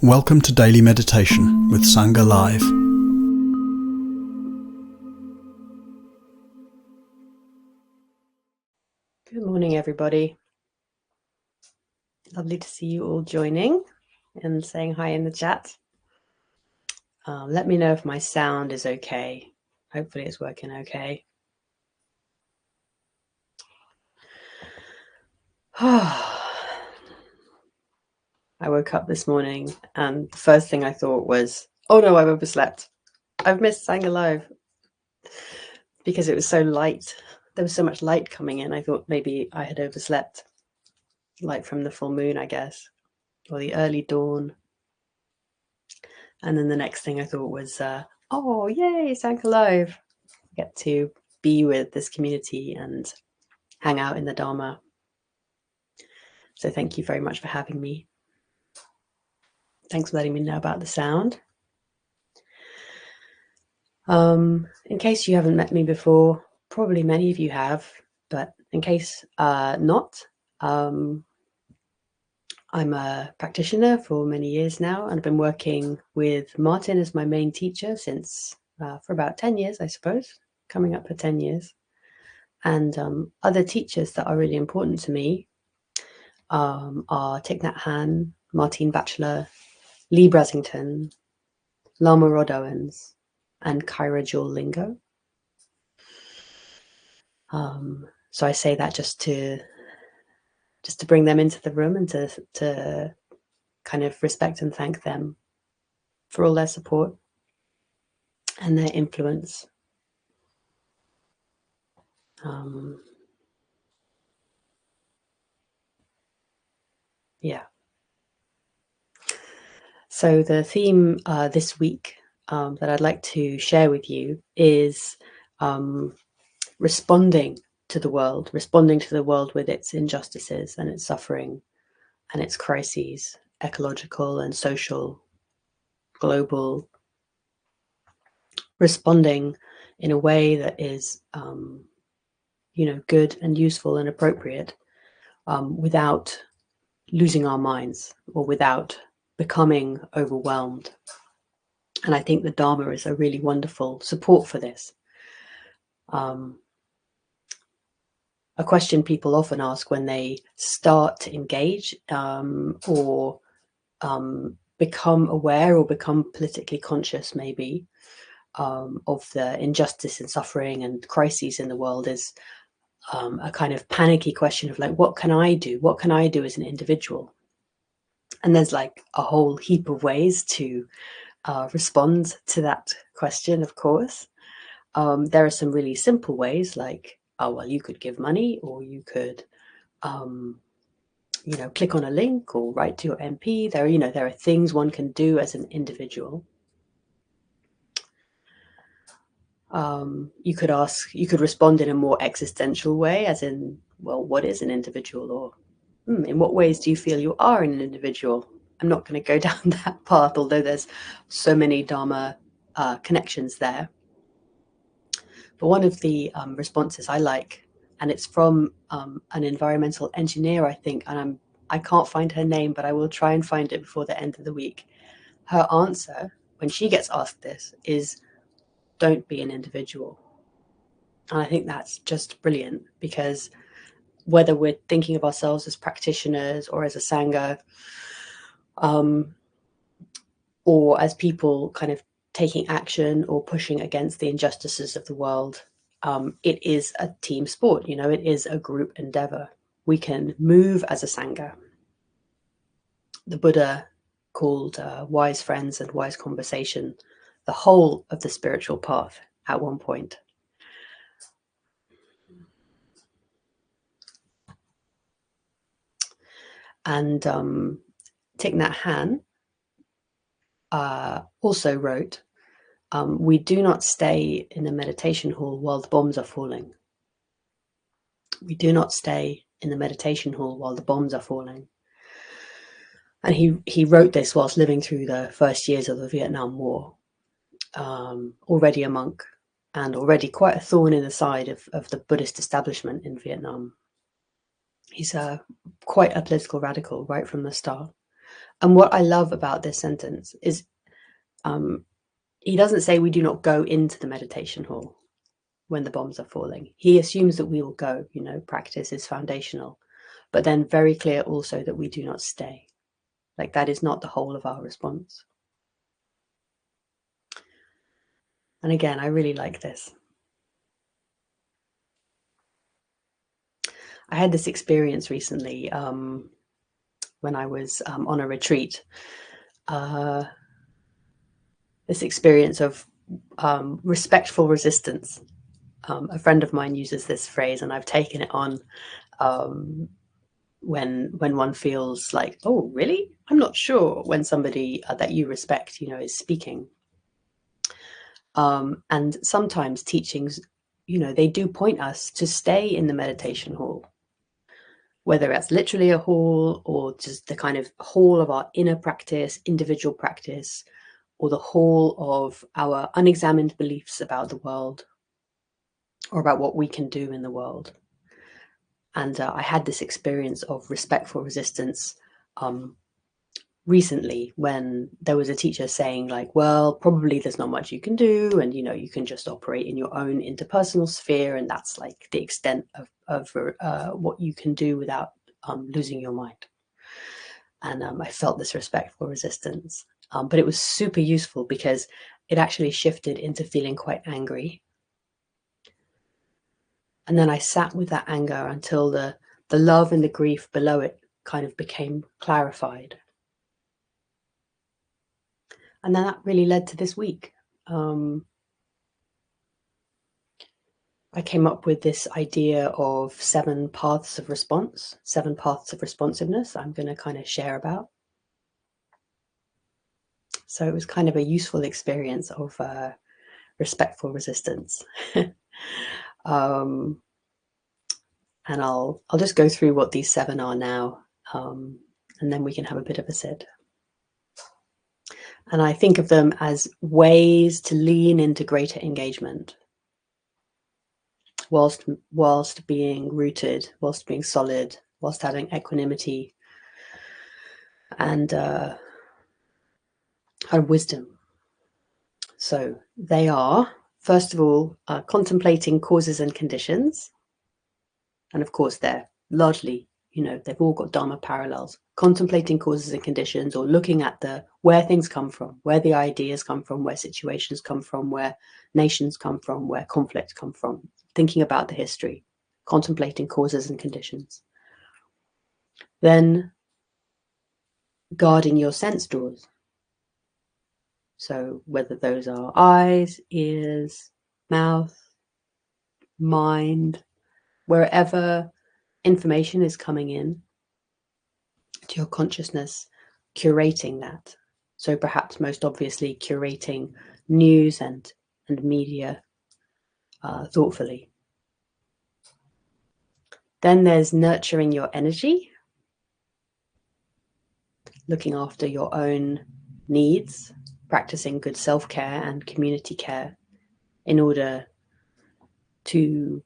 Welcome to Daily Meditation with Sangha Live. Good morning, everybody. Lovely to see you all joining and saying hi in the chat. Let me know if my sound is okay. Hopefully it's working okay. I woke up this morning and the first thing I thought was, oh no, I've overslept. I've missed Sangha Live because it was so light. There was so much light coming in. I thought maybe I had overslept. Light from the full moon, I guess, or the early dawn. And then the next thing I thought was, oh, yay, Sangha Live. I get to be with this community and hang out in the dharma. So thank you very much for having me. Thanks for letting me know about the sound. In case you haven't met me before, probably many of you have, but in case not, I'm a practitioner for many years now, and I've been working with Martin as my main teacher since for about 10 years, I suppose, coming up for 10 years. And other teachers that are really important to me are Thich Nhat Hanh, Martine Batchelor, Lee Brasington, Lama Rod Owens, and Kyra Jewel Lingo. So I say that just to bring them into the room and to kind of respect and thank them for all their support and their influence. Yeah. So the theme this week that I'd like to share with you is responding to the world with its injustices and its suffering and its crises, ecological and social, global, responding in a way that is, good and useful and appropriate, without losing our minds or without becoming overwhelmed. And I think the Dharma is a really wonderful support for this. A question people often ask when they start to engage or become aware or become politically conscious, maybe, of the injustice and suffering and crises in the world is a kind of panicky question of like, what can I do? What can I do as an individual? And there's like a whole heap of ways to respond to that question, of course. There are some really simple ways like, oh, well, you could give money, or you could, click on a link or write to your MP. There are things one can do as an individual. You could respond in a more existential way, as in, well, what is an individual? Or in what ways do you feel you are an individual? I'm not going to go down that path, although there's so many Dharma connections there. But one of the responses I like, and it's from an environmental engineer, I think, and I can't find her name, but I will try and find it before the end of the week. Her answer, when she gets asked this, is don't be an individual. And I think that's just brilliant, because whether we're thinking of ourselves as practitioners or as a Sangha, or as people kind of taking action or pushing against the injustices of the world, it is a team sport. It is a group endeavor. We can move as a Sangha. The Buddha called wise friends and wise conversation the whole of the spiritual path at one point. And Thich Nhat Hanh also wrote, we do not stay in the meditation hall while the bombs are falling. We do not stay in the meditation hall while the bombs are falling. And he wrote this whilst living through the first years of the Vietnam War, already a monk and already quite a thorn in the side of the Buddhist establishment in Vietnam. He's quite a political radical right from the start. And what I love about this sentence is he doesn't say we do not go into the meditation hall when the bombs are falling. He assumes that we will go, practice is foundational, but then very clear also that we do not stay. Like that is not the whole of our response. And again, I really like this. I had this experience recently when I was on a retreat. This experience of respectful resistance. A friend of mine uses this phrase, and I've taken it on when one feels like, oh, really? I'm not sure, when somebody that you respect, is speaking. And sometimes teachings, they do point us to stay in the meditation hall, whether that's literally a hall or just the kind of hall of our inner practice, individual practice, or the hall of our unexamined beliefs about the world or about what we can do in the world. And I had this experience of respectful resistance recently when there was a teacher saying like, well, probably there's not much you can do, and you can just operate in your own interpersonal sphere, and that's like the extent of what you can do without losing your mind. And I felt this respectful resistance, but it was super useful because it actually shifted into feeling quite angry. And then I sat with that anger until the love and the grief below it kind of became clarified. And then that really led to this week. I came up with this idea of 7 paths of response, 7 paths of responsiveness I'm going to kind of share about. So it was kind of a useful experience of respectful resistance. And I'll just go through what these 7 are now, and then we can have a bit of a sit. And I think of them as ways to lean into greater engagement, whilst being rooted, whilst being solid, whilst having equanimity and wisdom. So they are, first of all, contemplating causes and conditions. And of course, they're largely, they've all got dharma parallels. Contemplating causes and conditions, or looking at where things come from, where the ideas come from, where situations come from, where nations come from, where conflicts come from. Thinking about the history, contemplating causes and conditions. Then guarding your sense doors. So whether those are eyes, ears, mouth, mind, wherever information is coming in to your consciousness, curating that. So perhaps most obviously curating news and media thoughtfully. Then there's nurturing your energy, looking after your own needs, practicing good self-care and community care in order to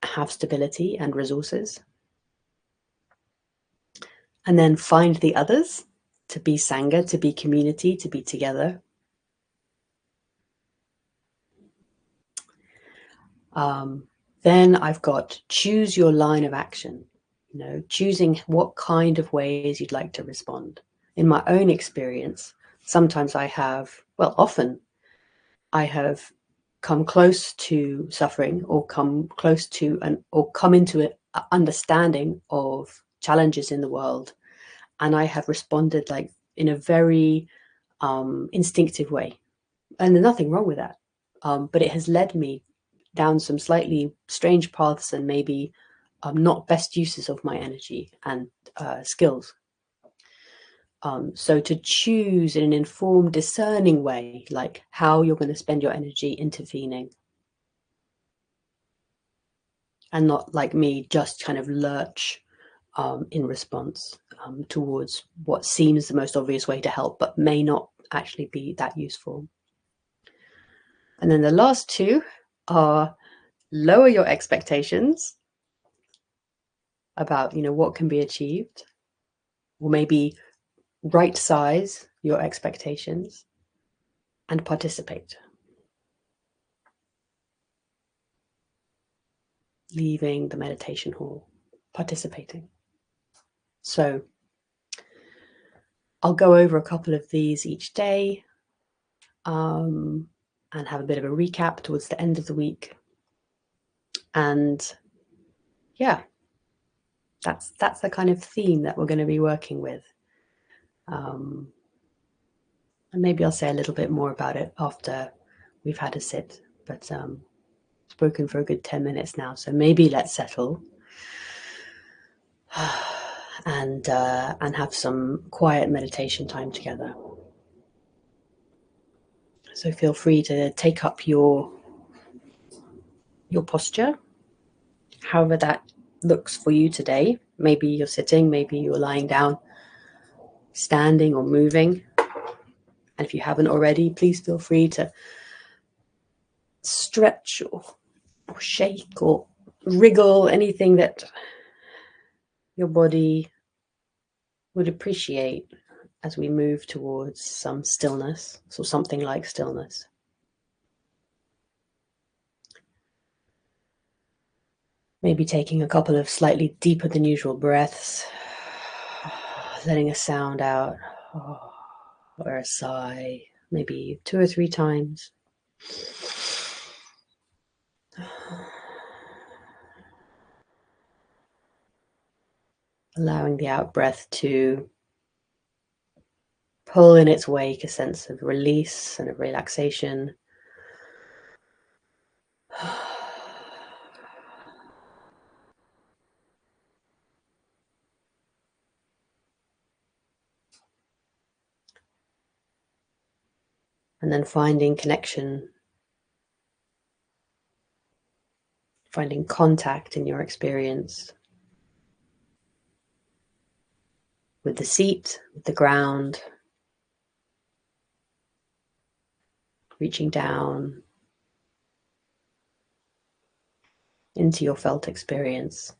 have stability and resources. And then find the others, to be sangha, to be community, to be together. Then I've got choose your line of action, choosing what kind of ways you'd like to respond. In my own experience, sometimes often I have come close to suffering, or come close to or come into an understanding of challenges in the world, and I have responded like in a very instinctive way, and there's nothing wrong with that, but it has led me down some slightly strange paths and maybe not best uses of my energy and skills. So to choose in an informed, discerning way, like how you're going to spend your energy intervening, and not like me just kind of lurch in response towards what seems the most obvious way to help, but may not actually be that useful. And then the last 2 are lower your expectations about, what can be achieved, or maybe right size your expectations and participate. Leaving the meditation hall, participating. So I'll go over a couple of these each day, and have a bit of a recap towards the end of the week. And yeah, that's the kind of theme that we're going to be working with. And maybe I'll say a little bit more about it after we've had a sit, but spoken for a good 10 minutes now, so maybe let's settle and have some quiet meditation time together. So feel free to take up your posture, however that looks for you today. Maybe you're sitting, maybe you're lying down, standing or moving. And if you haven't already, please feel free to stretch or shake or wriggle, anything that your body would appreciate as we move towards some stillness, so something like stillness. Maybe taking a couple of slightly deeper than usual breaths, letting a sound out, or a sigh, maybe 2 or 3 times. Allowing the out breath to pull in its wake a sense of release and of relaxation. And then finding connection, finding contact in your experience with the seat, with the ground, reaching down into your felt experience.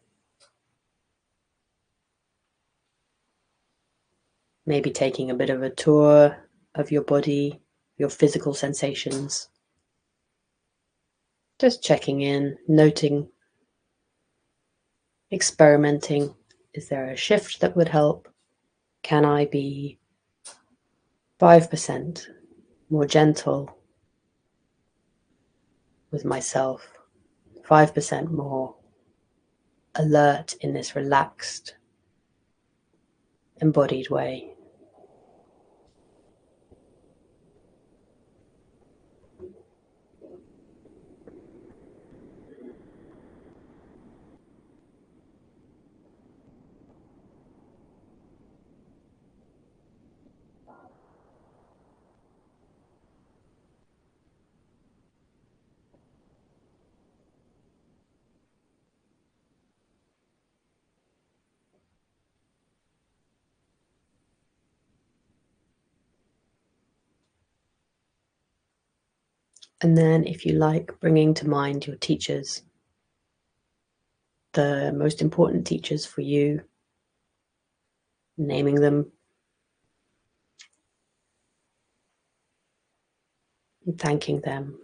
Maybe taking a bit of a tour of your body, your physical sensations. Just checking in, noting, experimenting. Is there a shift that would help? Can I be 5% more gentle with myself? 5% more alert in this relaxed, embodied way. And then, if you like, bringing to mind your teachers, the most important teachers for you, naming them, and thanking them.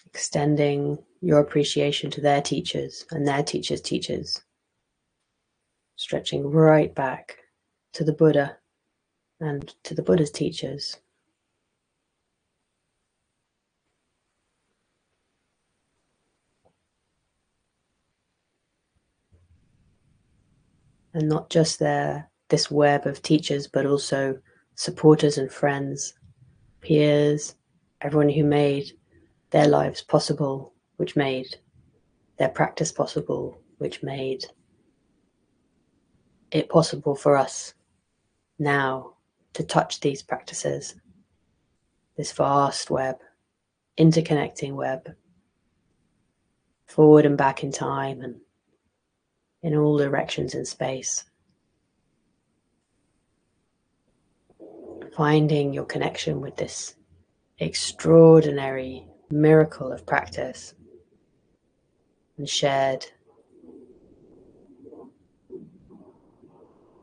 Extending your appreciation to their teachers and their teachers' teachers. Stretching right back to the Buddha and to the Buddha's teachers. And not just this web of teachers, but also supporters and friends, peers, everyone who made their lives possible, which made their practice possible, which made it possible for us now to touch these practices, this vast web, interconnecting web, forward and back in time and in all directions in space. Finding your connection with this extraordinary miracle of practice. and shared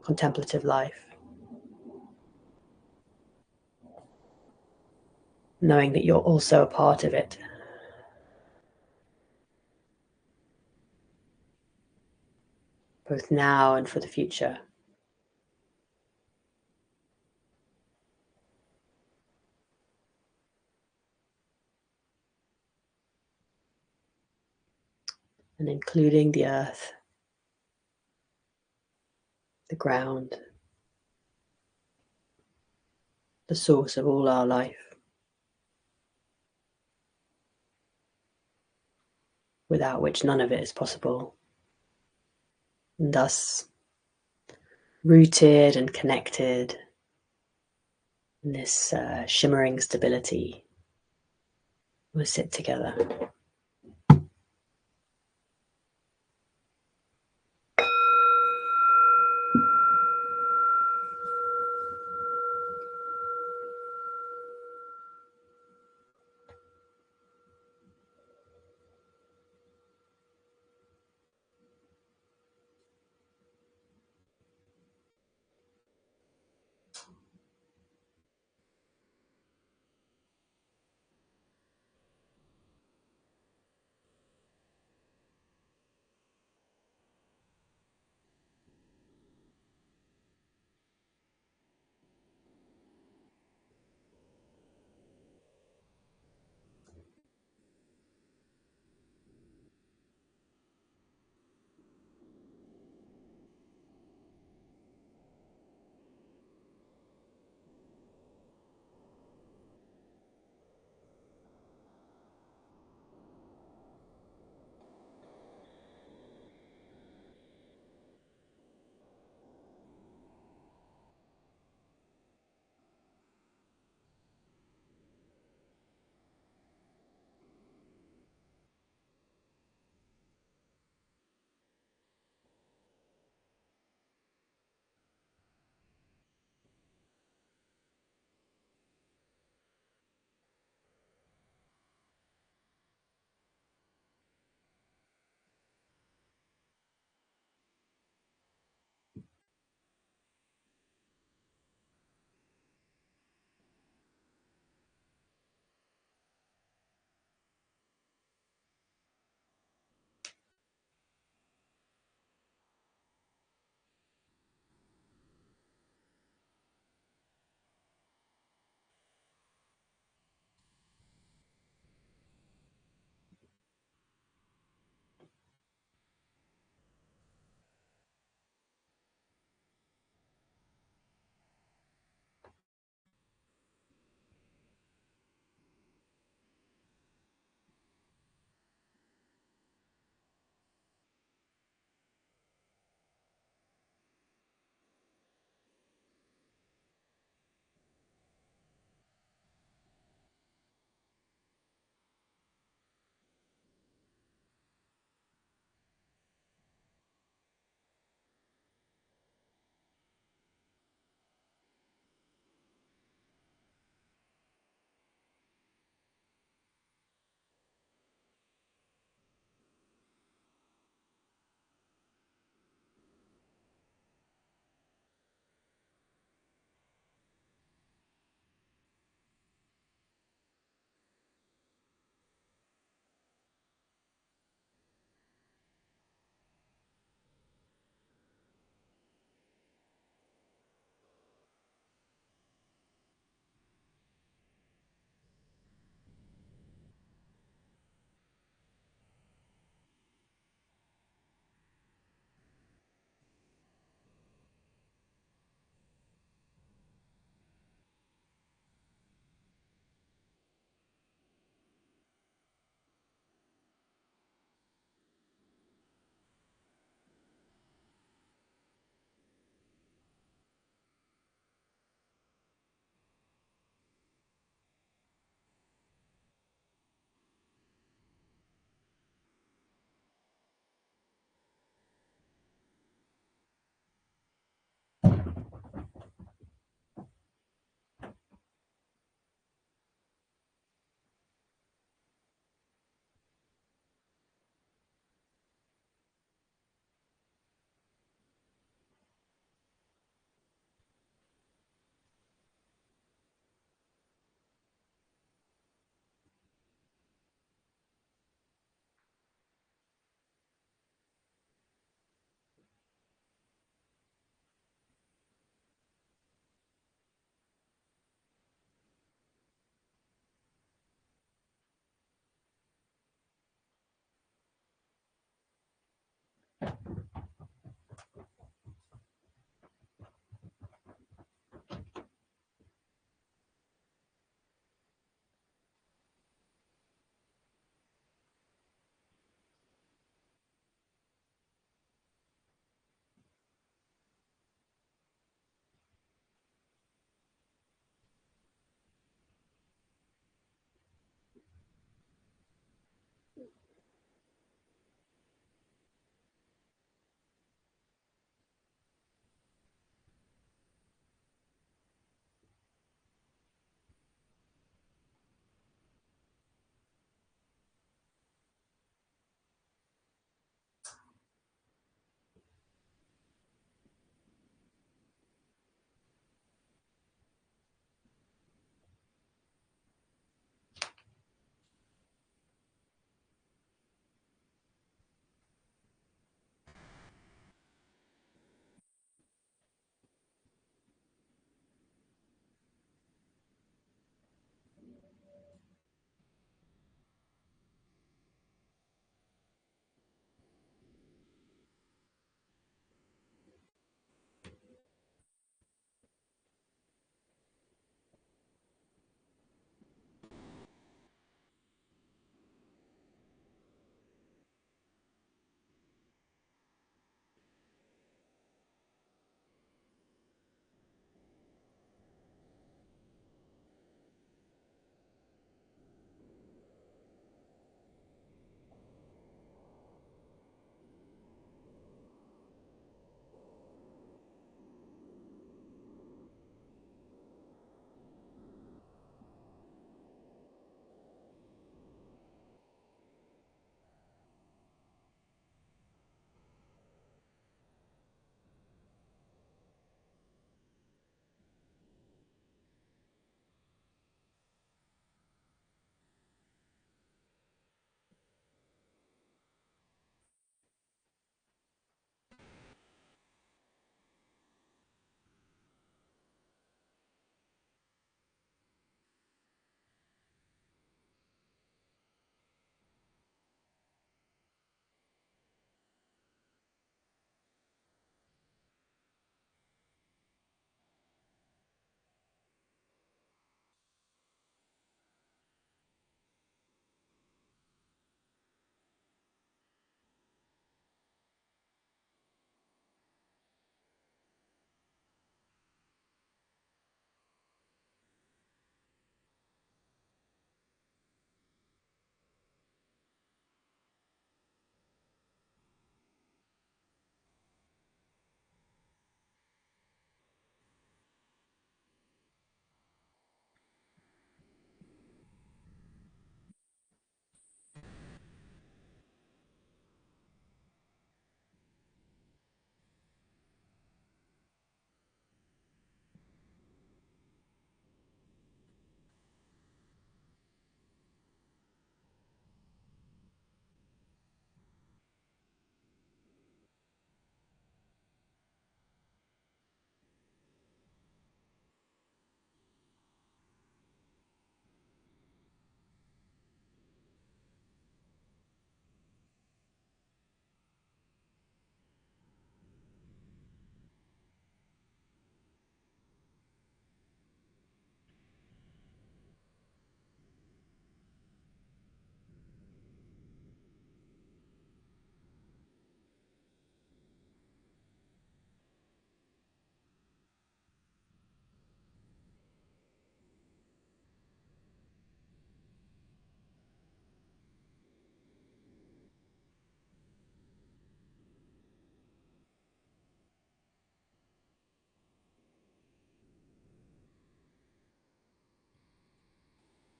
contemplative life, knowing that you're also a part of it. Both now and for the future. And including the earth, the ground, the source of all our life, without which none of it is possible. And thus, rooted and connected in this shimmering stability, we'll sit together.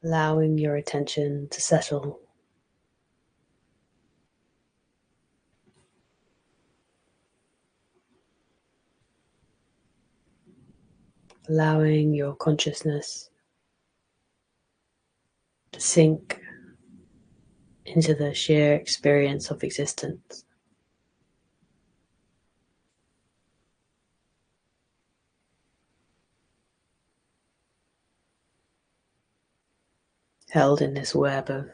allowing your attention to settle. Allowing your consciousness to sink into the sheer experience of existence. Held in this web of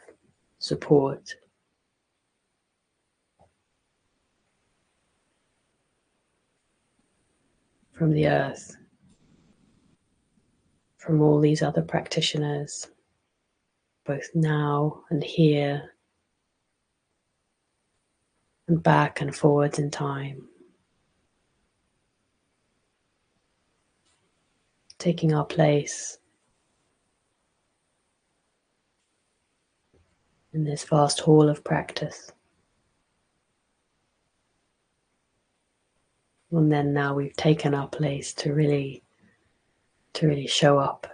support from the earth, from all these other practitioners, both now and here, and back and forwards in time. Taking our place in this vast hall of practice. And then now we've taken our place to really show up.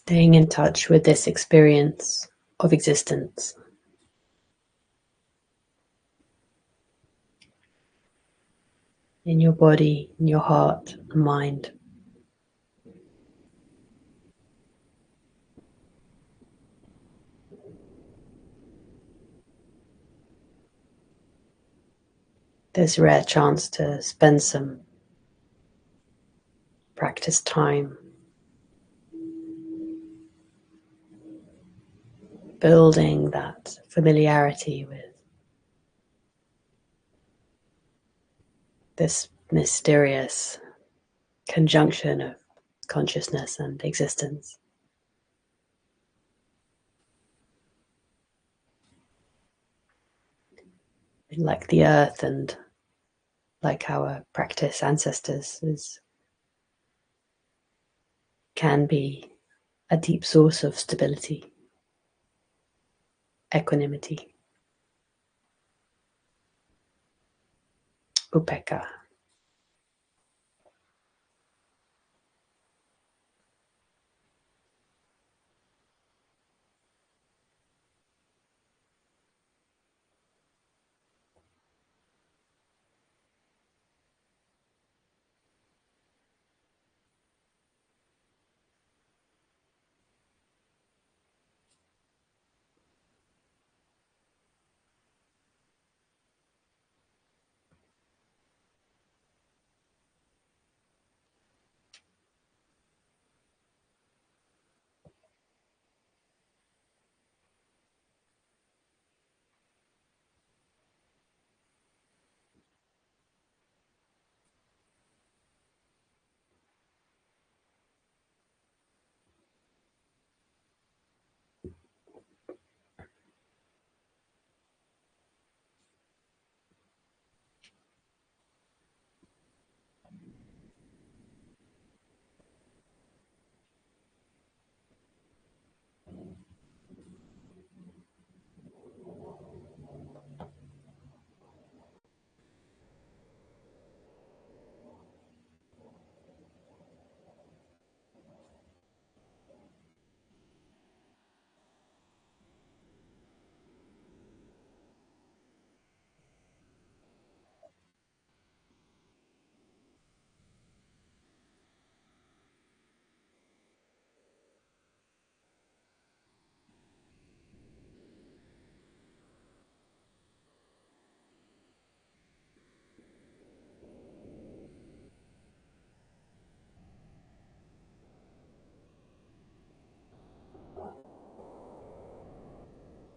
Staying in touch with this experience of existence. In your body, in your heart and mind. There's a rare chance to spend some practice time building that familiarity with this mysterious conjunction of consciousness and existence. Like the earth and like our practice ancestors can be a deep source of stability, equanimity, upekkha.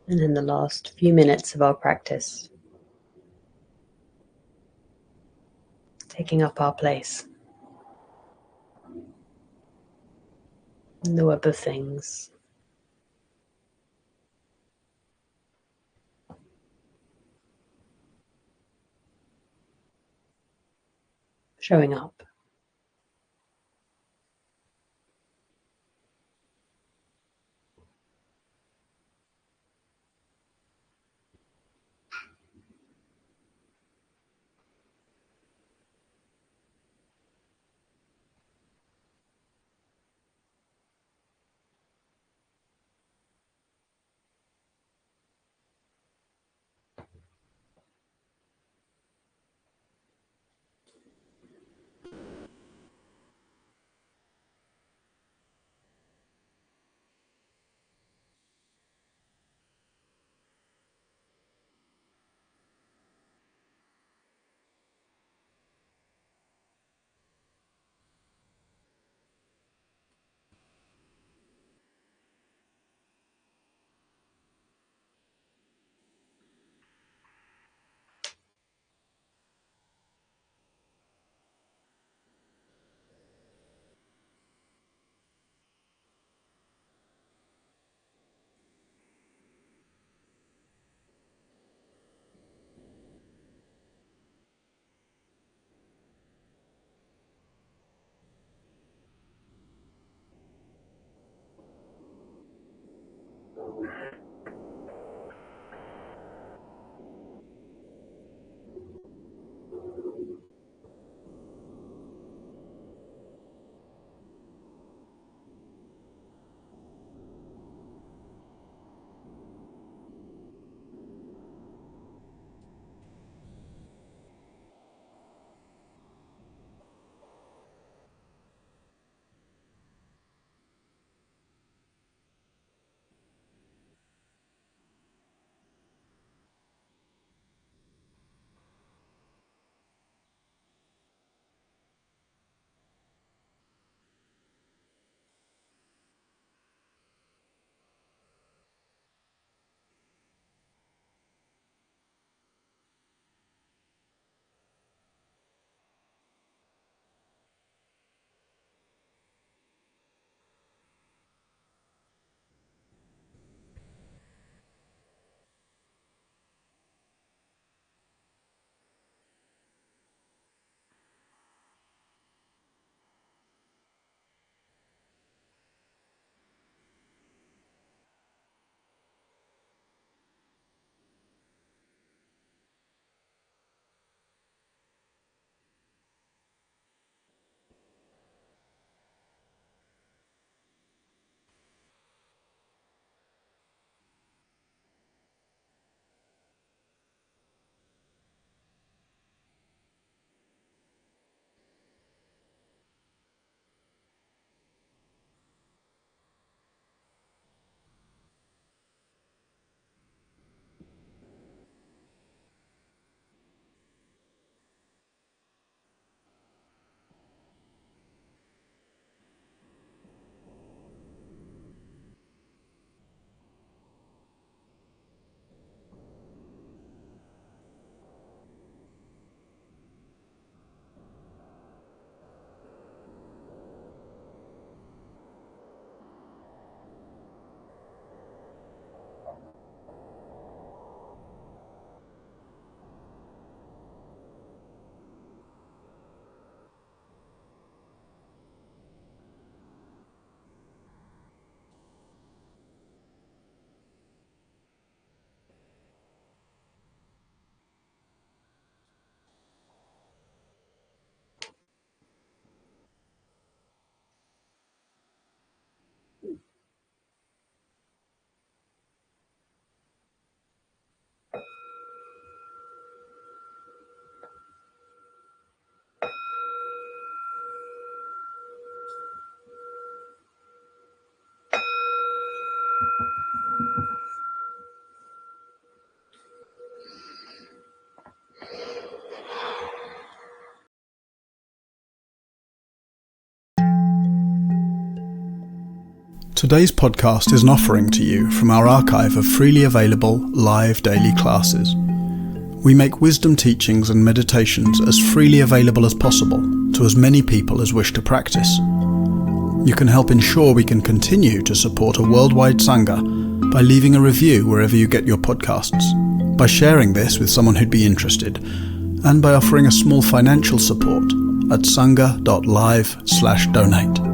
And in the last few minutes of our practice, taking up our place in the web of things, showing up. Today's podcast is an offering to you from our archive of freely available live daily classes. We make wisdom teachings and meditations as freely available as possible to as many people as wish to practice. You can help ensure we can continue to support a worldwide Sangha by leaving a review wherever you get your podcasts, by sharing this with someone who'd be interested, and by offering a small financial support at sangha.live/donate.